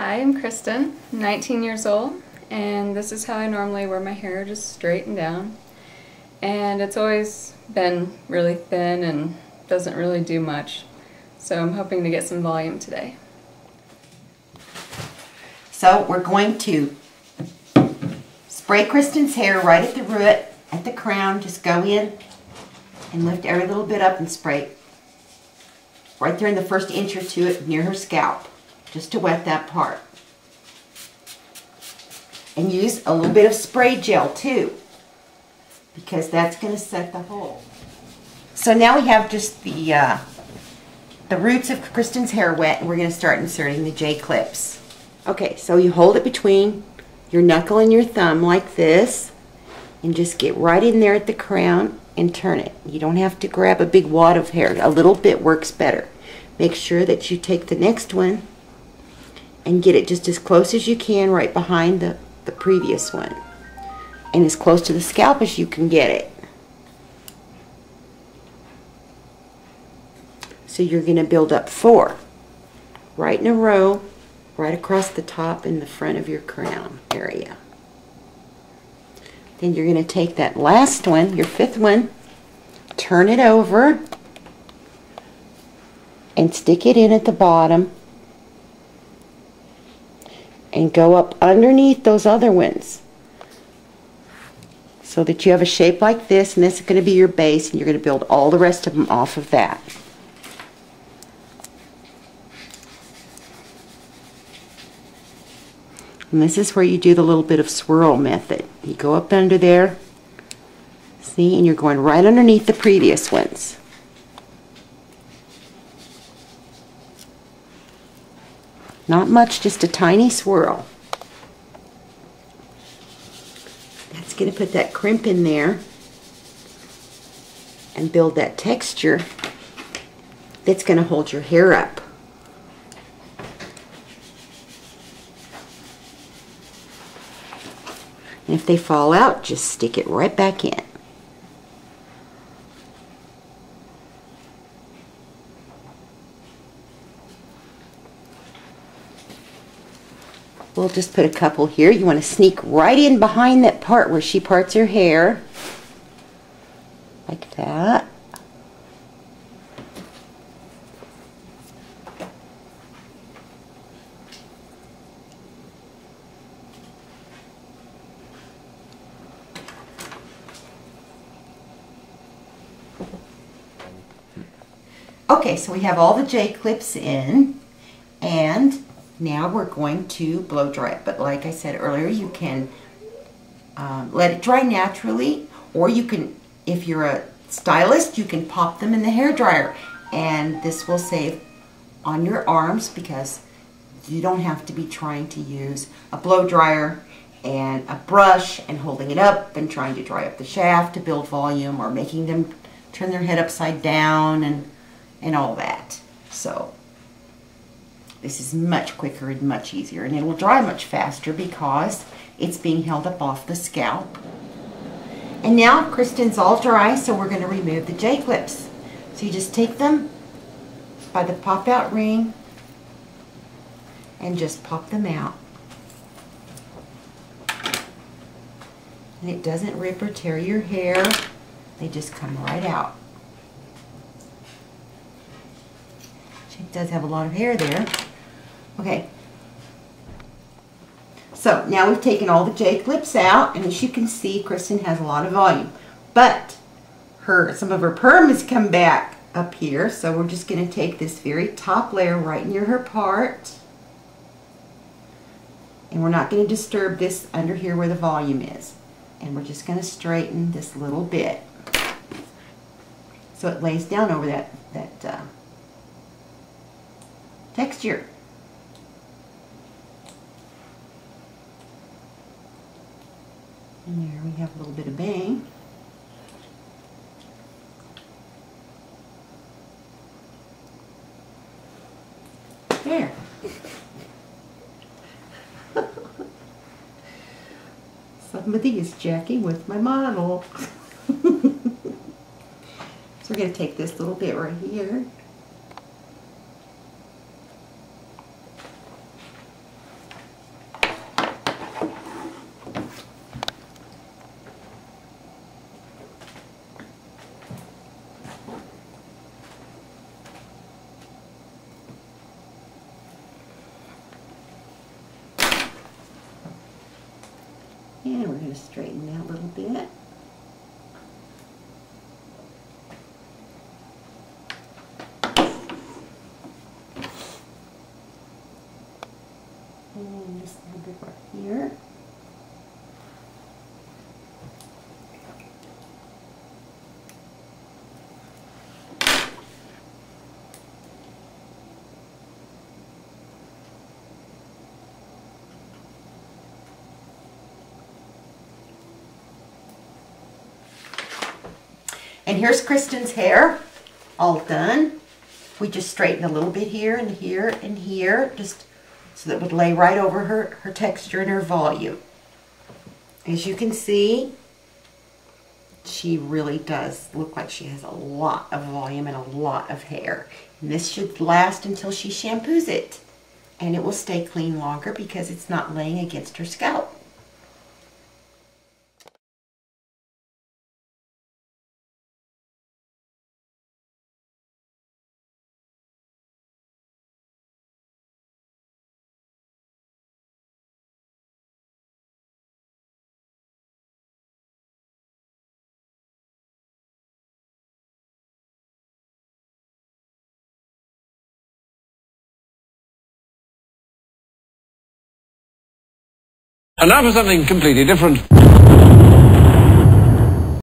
Hi, I'm Kristen, 19 years old, and this is how I normally wear my hair, just straight and down. And it's always been really thin and doesn't really do much, so I'm hoping to get some volume today. So we're going to spray Kristen's hair right at the root, at the crown. Just go in and lift every little bit up and spray right there in the first inch or two near her scalp, just to wet that part. And use a little bit of spray gel too, because that's going to set the hole. So now we have just the roots of Kristen's hair wet, and we're going to start inserting the J-clips. Okay, so you hold it between your knuckle and your thumb like this, and just get right in there at the crown and turn it. You don't have to grab a big wad of hair. A little bit works better. Make sure that you take the next one and get it just as close as you can right behind the previous one, and as close to the scalp as you can get it. So you're going to build up 4 right in a row, right across the top and the front of your crown area. Then you're going to take that last one, your 5th one, turn it over and stick it in at the bottom and go up underneath those other ones so that you have a shape like this, and this is going to be your base, and you're going to build all the rest of them off of that. And this is where you do the little bit of swirl method. You go up under there, see, and you're going right underneath the previous ones. Not much, just a tiny swirl. That's going to put that crimp in there and build that texture that's going to hold your hair up. And if they fall out, just stick it right back in. We'll just put a couple here. You want to sneak right in behind that part where she parts her hair, like that. Okay, so we have all the J-clips in, and now we're going to blow dry it. But like I said earlier, you can let it dry naturally, or you can, if you're a stylist, you can pop them in the hair dryer, and this will save on your arms because you don't have to be trying to use a blow dryer and a brush and holding it up and trying to dry up the shaft to build volume, or making them turn their head upside down and all that. So this is much quicker and much easier, and it will dry much faster because it's being held up off the scalp. And now Kristen's all dry, so we're going to remove the J-clips. So you just take them by the pop-out ring and just pop them out. And it doesn't rip or tear your hair. They just come right out. She does have a lot of hair there. Okay, so now we've taken all the J-clips out, and as you can see, Kristen has a lot of volume, but some of her perm has come back up here, so we're just going to take this very top layer right near her part, and we're not going to disturb this under here where the volume is, and we're just going to straighten this little bit so it lays down over that texture. And there we have a little bit of bang. There. Somebody is jacking with my model. So we're going to take this little bit right here And we're going to straighten that a little bit. And just a little bit right here. And here's Kristen's hair, all done. We just straightened a little bit here and here and here, just so that it would lay right over her texture and her volume. As you can see, she really does look like she has a lot of volume and a lot of hair. And this should last until she shampoos it. And it will stay clean longer because it's not laying against her scalp. And now for something completely different.